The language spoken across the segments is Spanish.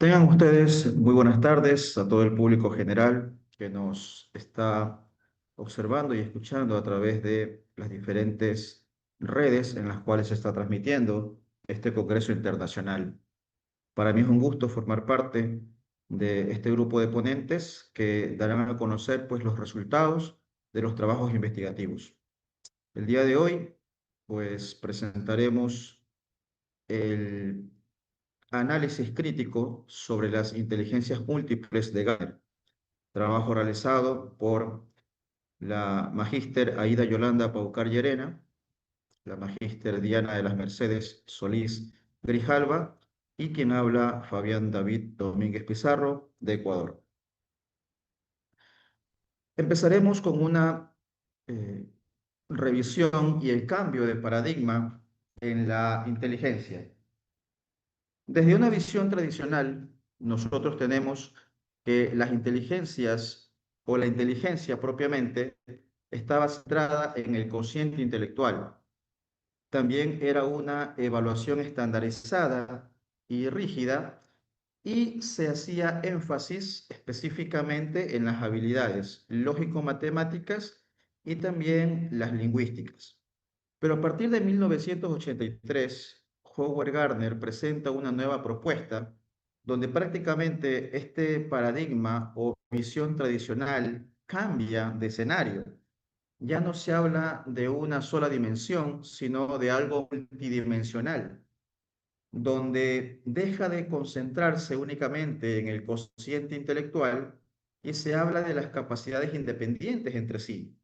Tengan ustedes muy buenas tardes a todo el público general que nos está observando y escuchando a través de las diferentes redes en las cuales se está transmitiendo este Congreso Internacional. Para mí es un gusto formar parte de este grupo de ponentes que darán a conocer pues, los resultados de los trabajos investigativos. El día de hoy pues, presentaremos el análisis crítico sobre las inteligencias múltiples de Gardner, trabajo realizado por la magíster Aida Yolanda Paucar Llerena, la magíster Diana de las Mercedes Solís Grijalva y quien habla Fabián David Domínguez Pizarro de Ecuador. Empezaremos con una eh, revisión y el cambio de paradigma en la inteligencia. Desde una visión tradicional, nosotros tenemos que las inteligencias o la inteligencia propiamente estaba centrada en el cociente intelectual. También era una evaluación estandarizada y rígida y se hacía énfasis específicamente en las habilidades lógico-matemáticas y también las lingüísticas. Pero a partir de 1983, Howard Gardner presenta una nueva propuesta donde prácticamente este paradigma o visión tradicional cambia de escenario. Ya no se habla de una sola dimensión, sino de algo multidimensional, donde deja de concentrarse únicamente en el cociente intelectual y se habla de las capacidades independientes entre sí.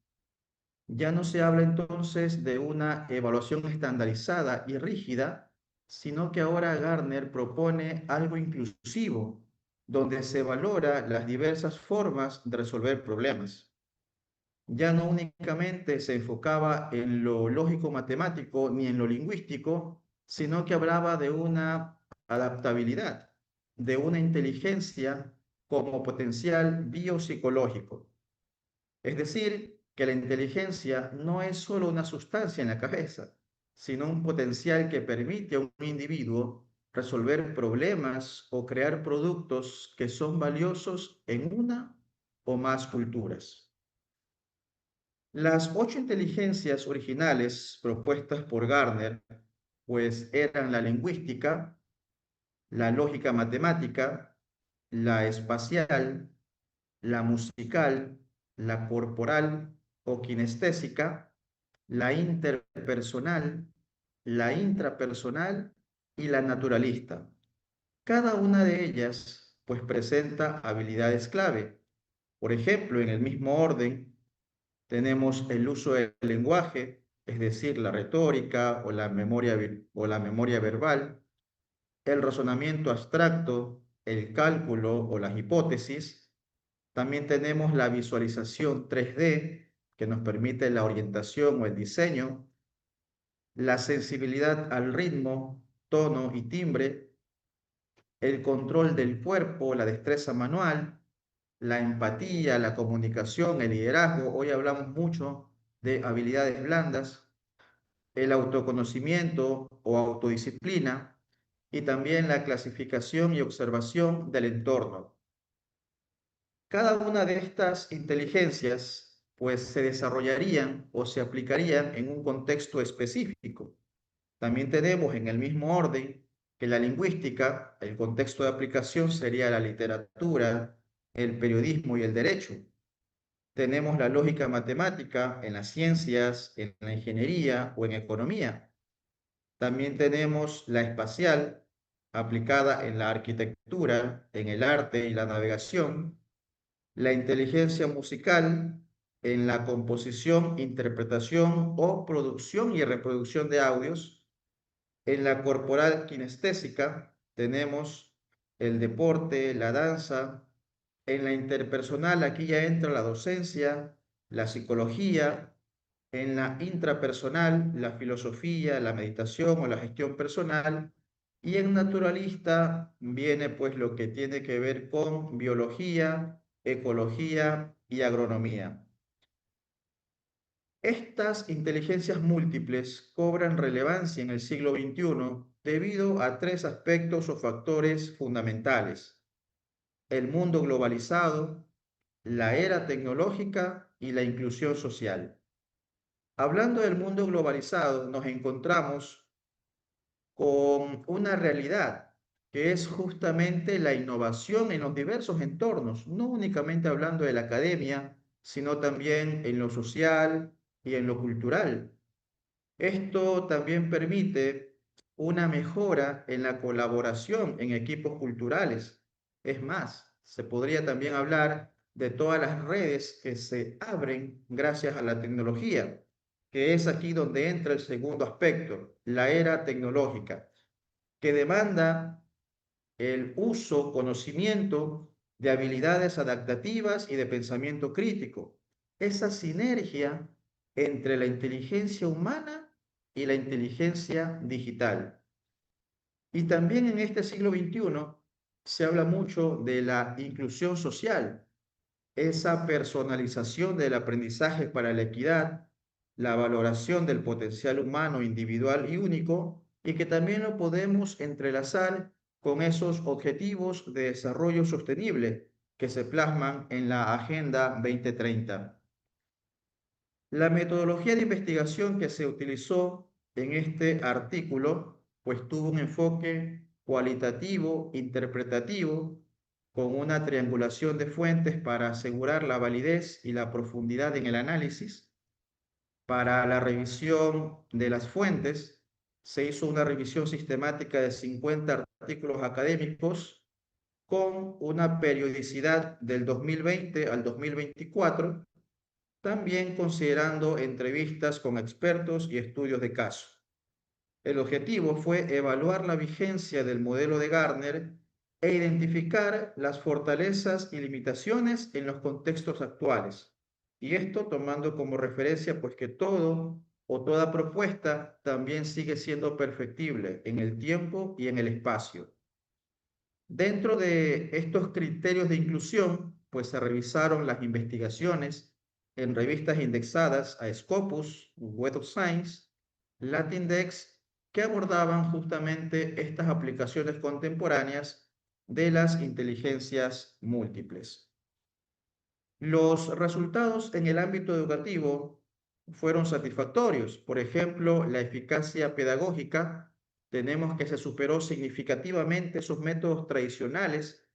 Ya no se habla entonces de una evaluación estandarizada y rígida, sino que ahora Gardner propone algo inclusivo, donde se valora las diversas formas de resolver problemas. Ya no únicamente se enfocaba en lo lógico matemático ni en lo lingüístico, sino que hablaba de una adaptabilidad, de una inteligencia como potencial biopsicológico. Es decir, que la inteligencia no es solo una sustancia en la cabeza, sino un potencial que permite a un individuo resolver problemas o crear productos que son valiosos en una o más culturas. Las ocho inteligencias originales propuestas por Gardner, pues eran la lingüística, la lógica matemática, la espacial, la musical, la corporal o kinestésica, la interpersonal, la intrapersonal y la naturalista. Cada una de ellas pues presenta habilidades clave. Por ejemplo, en el mismo orden tenemos el uso del lenguaje, es decir, la retórica o la memoria verbal, el razonamiento abstracto, el cálculo o las hipótesis. También tenemos la visualización 3D, que nos permite la orientación o el diseño, la sensibilidad al ritmo, tono y timbre, el control del cuerpo, la destreza manual, la empatía, la comunicación, el liderazgo. Hoy hablamos mucho de habilidades blandas, el autoconocimiento o autodisciplina y también la clasificación y observación del entorno. Cada una de estas inteligencias pues se desarrollarían o se aplicarían en un contexto específico. También tenemos en el mismo orden que la lingüística, el contexto de aplicación sería la literatura, el periodismo y el derecho. Tenemos la lógica matemática en las ciencias, en la ingeniería o en economía. También tenemos la espacial aplicada en la arquitectura, en el arte y la navegación, la inteligencia musical en la composición, interpretación o producción y reproducción de audios. En la corporal kinestésica tenemos el deporte, la danza. En la interpersonal aquí ya entra la docencia, la psicología. En la intrapersonal, la filosofía, la meditación o la gestión personal. Y en naturalista viene pues lo que tiene que ver con biología, ecología y agronomía. Estas inteligencias múltiples cobran relevancia en el siglo XXI debido a tres aspectos o factores fundamentales: el mundo globalizado, la era tecnológica y la inclusión social. Hablando del mundo globalizado, nos encontramos con una realidad que es justamente la innovación en los diversos entornos, no únicamente hablando de la academia, sino también en lo social y en lo cultural. Esto también permite una mejora en la colaboración en equipos culturales. Es más, se podría también hablar de todas las redes que se abren gracias a la tecnología, que es aquí donde entra el segundo aspecto, la era tecnológica, que demanda el uso, conocimiento de habilidades adaptativas y de pensamiento crítico. Esa sinergia entre la inteligencia humana y la inteligencia digital. Y también en este siglo XXI se habla mucho de la inclusión social, esa personalización del aprendizaje para la equidad, la valoración del potencial humano individual y único, y que también lo podemos entrelazar con esos objetivos de desarrollo sostenible que se plasman en la Agenda 2030. La metodología de investigación que se utilizó en este artículo, pues tuvo un enfoque cualitativo, interpretativo, con una triangulación de fuentes para asegurar la validez y la profundidad en el análisis. Para la revisión de las fuentes, se hizo una revisión sistemática de 50 artículos académicos con una periodicidad del 2020 al 2024, también considerando entrevistas con expertos y estudios de caso. El objetivo fue evaluar la vigencia del modelo de Gartner e identificar las fortalezas y limitaciones en los contextos actuales. Y esto tomando como referencia pues que todo o toda propuesta también sigue siendo perfectible en el tiempo y en el espacio. Dentro de estos criterios de inclusión, pues se revisaron las investigaciones en revistas indexadas a Scopus, Web of Science, Latindex, que abordaban justamente estas aplicaciones contemporáneas de las inteligencias múltiples. Los resultados en el ámbito educativo fueron satisfactorios. Por ejemplo, la eficacia pedagógica, tenemos que se superó significativamente esos métodos tradicionales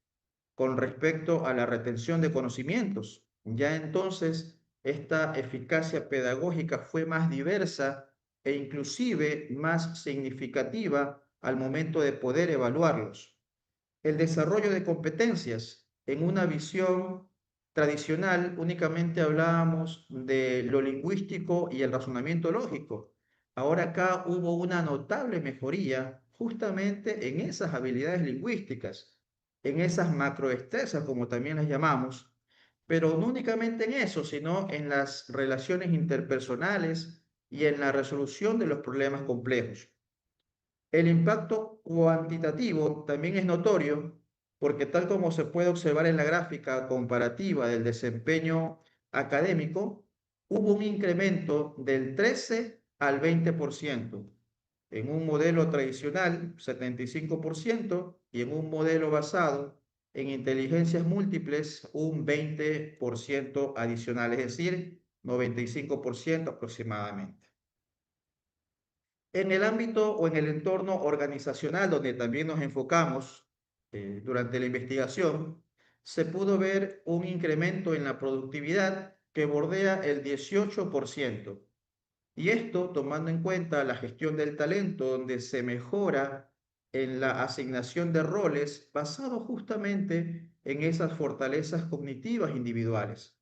con respecto a la retención de conocimientos. Ya entonces, esta eficacia pedagógica fue más diversa e inclusive más significativa al momento de poder evaluarlos. El desarrollo de competencias. En una visión tradicional únicamente hablábamos de lo lingüístico y el razonamiento lógico. Ahora acá hubo una notable mejoría justamente en esas habilidades lingüísticas, en esas macrodestrezas, como también las llamamos, pero no únicamente en eso, sino en las relaciones interpersonales y en la resolución de los problemas complejos. El impacto cuantitativo también es notorio porque tal como se puede observar en la gráfica comparativa del desempeño académico, hubo un incremento del 13 al 20%. En un modelo tradicional, 75%, y en un modelo basado en inteligencias múltiples, un 20% adicional, es decir, 95% aproximadamente. En el ámbito o en el entorno organizacional donde también nos enfocamos durante la investigación, se pudo ver un incremento en la productividad que bordea el 18%. Y esto tomando en cuenta la gestión del talento, donde se mejora en la asignación de roles basado justamente en esas fortalezas cognitivas individuales.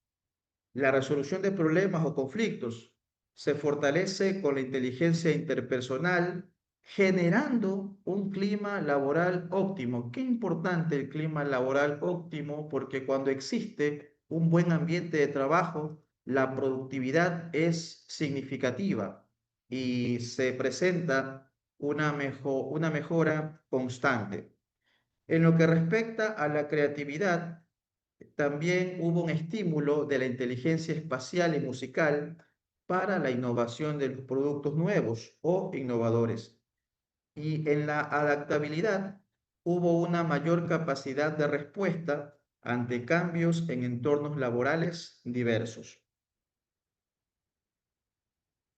La resolución de problemas o conflictos se fortalece con la inteligencia interpersonal, generando un clima laboral óptimo. Qué importante el clima laboral óptimo, porque cuando existe un buen ambiente de trabajo, la productividad es significativa y se presenta una mejora constante. En lo que respecta a la creatividad, también hubo un estímulo de la inteligencia espacial y musical para la innovación de los productos nuevos o innovadores. y en la adaptabilidad hubo una mayor capacidad de respuesta ante cambios en entornos laborales diversos.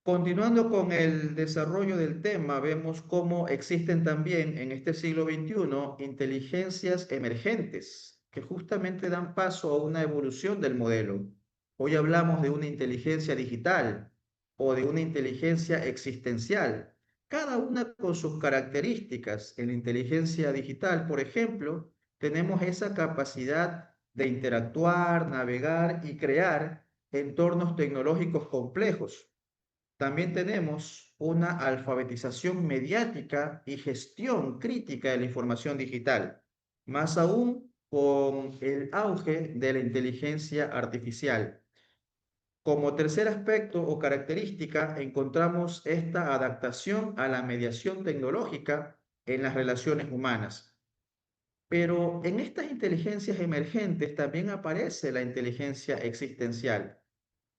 Continuando con el desarrollo del tema, vemos cómo existen también en este siglo XXI inteligencias emergentes que justamente dan paso a una evolución del modelo. Hoy hablamos de una inteligencia digital o de una inteligencia existencial, cada una con sus características. En la inteligencia digital, por ejemplo, tenemos esa capacidad de interactuar, navegar y crear entornos tecnológicos complejos. También tenemos una alfabetización mediática y gestión crítica de la información digital, más aún con el auge de la inteligencia artificial. Como tercer aspecto o característica, encontramos esta adaptación a la mediación tecnológica en las relaciones humanas. Pero en estas inteligencias emergentes también aparece la inteligencia existencial,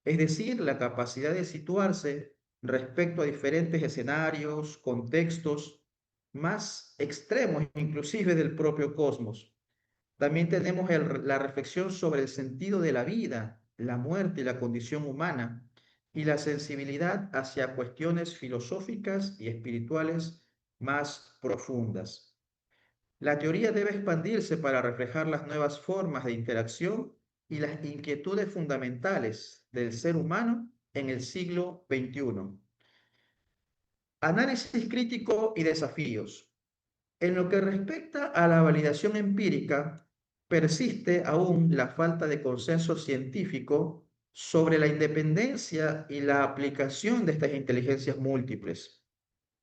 es decir, la capacidad de situarse respecto a diferentes escenarios, contextos más extremos, inclusive del propio cosmos. También tenemos la reflexión sobre el sentido de la vida, la muerte y la condición humana, y la sensibilidad hacia cuestiones filosóficas y espirituales más profundas. La teoría debe expandirse para reflejar las nuevas formas de interacción y las inquietudes fundamentales del ser humano en el siglo XXI. Análisis crítico y desafíos. En lo que respecta a la validación empírica, persiste aún la falta de consenso científico sobre la independencia y la aplicación de estas inteligencias múltiples.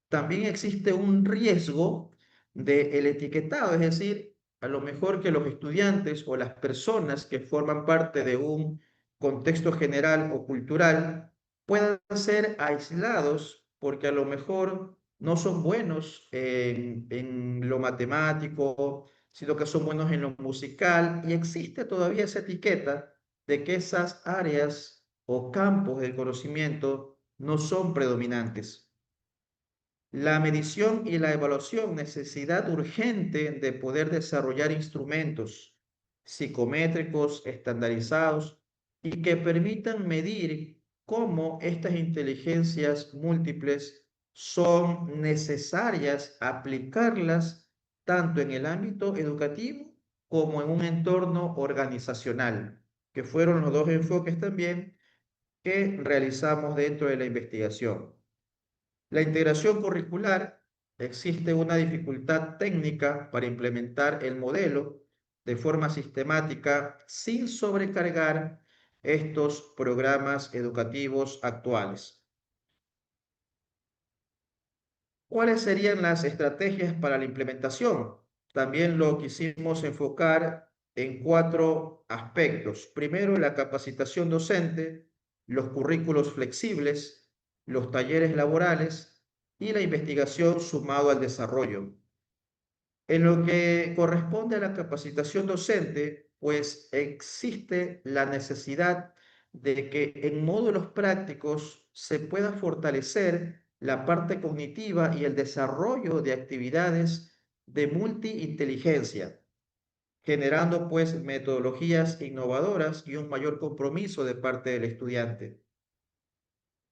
También existe un riesgo del etiquetado, es decir, a lo mejor que los estudiantes o las personas que forman parte de un contexto general o cultural puedan ser aislados porque a lo mejor no son buenos en lo matemático, sino que son buenos en lo musical, y existe todavía esa etiqueta de que esas áreas o campos del conocimiento no son predominantes. La medición y la evaluación, necesidad urgente de poder desarrollar instrumentos psicométricos estandarizados y que permitan medir cómo estas inteligencias múltiples son necesarias aplicarlas tanto en el ámbito educativo como en un entorno organizacional, que fueron los dos enfoques también que realizamos dentro de la investigación. La integración curricular, existe una dificultad técnica para implementar el modelo de forma sistemática sin sobrecargar estos programas educativos actuales. ¿Cuáles serían las estrategias para la implementación? También lo quisimos enfocar en cuatro aspectos. Primero, la capacitación docente, los currículos flexibles, los talleres laborales y la investigación sumado al desarrollo. En lo que corresponde a la capacitación docente, pues existe la necesidad de que en módulos prácticos se pueda fortalecer la parte cognitiva y el desarrollo de actividades de multiinteligencia, generando pues metodologías innovadoras y un mayor compromiso de parte del estudiante.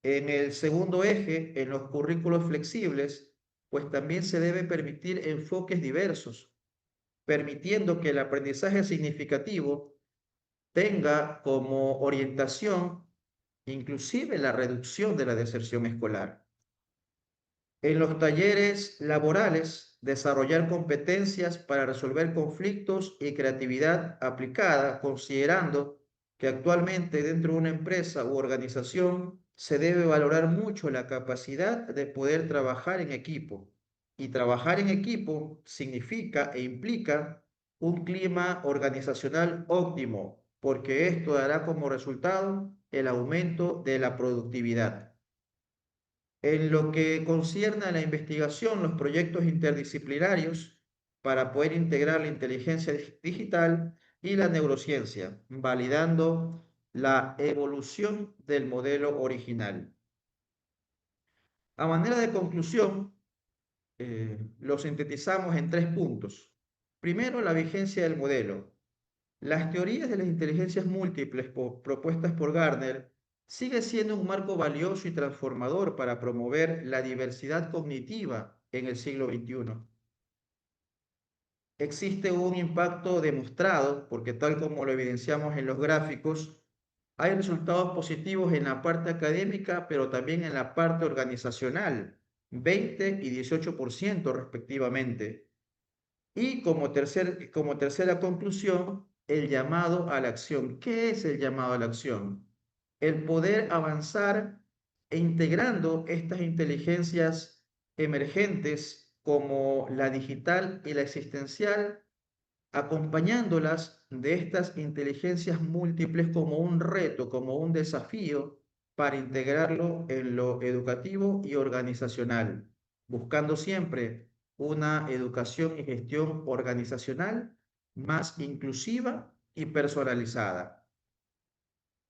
En el segundo eje, en los currículos flexibles, pues también se debe permitir enfoques diversos, permitiendo que el aprendizaje significativo tenga como orientación inclusive la reducción de la deserción escolar. En los talleres laborales, desarrollar competencias para resolver conflictos y creatividad aplicada, considerando que actualmente dentro de una empresa u organización se debe valorar mucho la capacidad de poder trabajar en equipo. Y trabajar en equipo significa e implica un clima organizacional óptimo, porque esto dará como resultado el aumento de la productividad. En lo que concierne a la investigación, los proyectos interdisciplinarios para poder integrar la inteligencia digital y la neurociencia, validando la evolución del modelo original. A manera de conclusión, lo sintetizamos en tres puntos. Primero, la vigencia del modelo. Las teorías de las inteligencias múltiples propuestas por Gardner sigue siendo un marco valioso y transformador para promover la diversidad cognitiva en el siglo XXI. Existe un impacto demostrado, porque tal como lo evidenciamos en los gráficos, hay resultados positivos en la parte académica, pero también en la parte organizacional, 20 y 18% respectivamente. Y como tercera conclusión, el llamado a la acción. ¿Qué es el llamado a la acción? El poder avanzar e integrando estas inteligencias emergentes como la digital y la existencial, acompañándolas de estas inteligencias múltiples como un reto, como un desafío para integrarlo en lo educativo y organizacional, buscando siempre una educación y gestión organizacional más inclusiva y personalizada.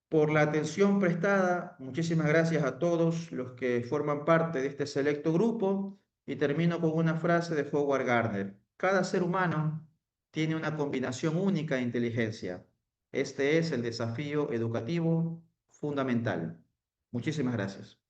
Por la atención prestada, muchísimas gracias a todos los que forman parte de este selecto grupo y termino con una frase de Howard Gardner. Cada ser humano tiene una combinación única de inteligencia. Este es el desafío educativo fundamental. Muchísimas gracias.